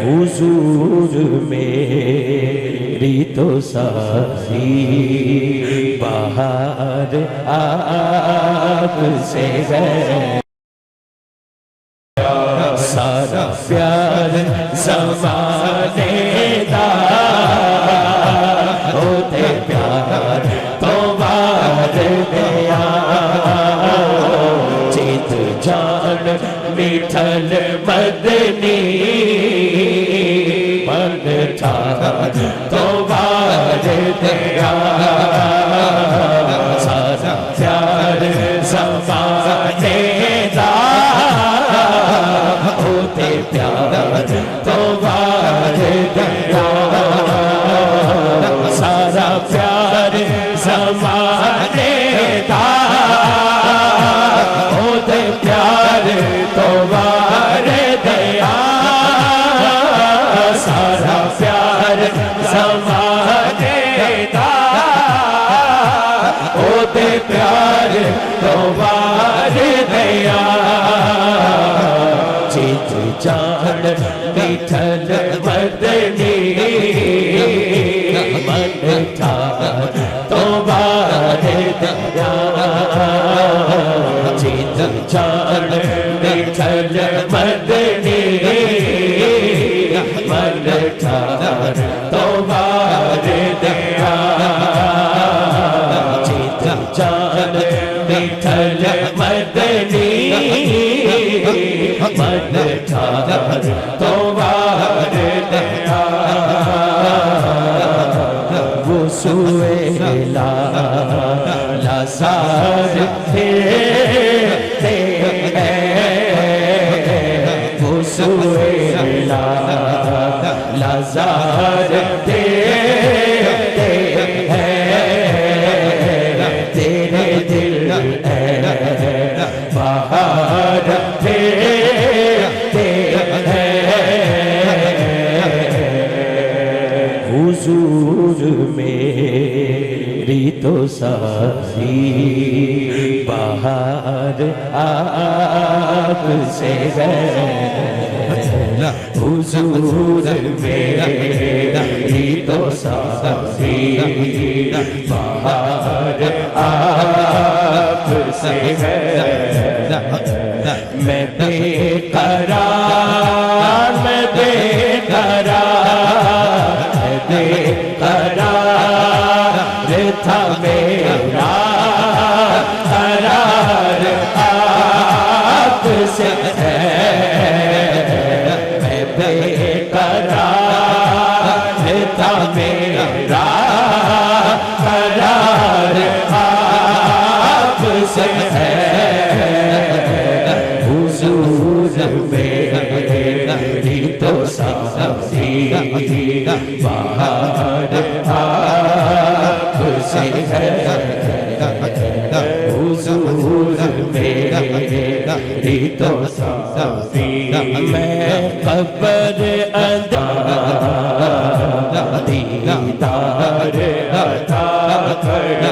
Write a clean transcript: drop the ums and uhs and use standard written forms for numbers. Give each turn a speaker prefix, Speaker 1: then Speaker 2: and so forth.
Speaker 1: हुजूर मेरी तो सारी बाहर आपसे है। सारा प्यार ज़माने दा होते प्यार तो बार गया। चित जान मिठल मदनी मन था तो बार गया। सारा प्यार ज़माने दा होते प्यार तो बार गया। सारा प्यार ज़माने दा होते प्यार तो बार गया। सारा प्यार ज़माने दा होते प्यार तो बार गया। चित जान मिठल मदनी मन था तो बार गया। चित जान मिठल मदनी मन था तो बार गया। चित जान मिठल मदनी मन था तो बार गया। वो सुएला लाज़ार थे वो सुएला लाज़ार थे तेरे दिल बाहर थे। हुजूर मेरी तो सारी बाहर आपसे है। हुजूर मेरी तो सारी बाहर आपसे है। मैं बेकरार मैं बेकरार बेकरार था मेरा करार आपसे है। मैं बेकरार था मेरा करार आपसे है। हुजूर मेरी तो सारी बाहर आपसे है। हुजूर मेरी तो सारी मैं कब्र अंदर दीदार अता कर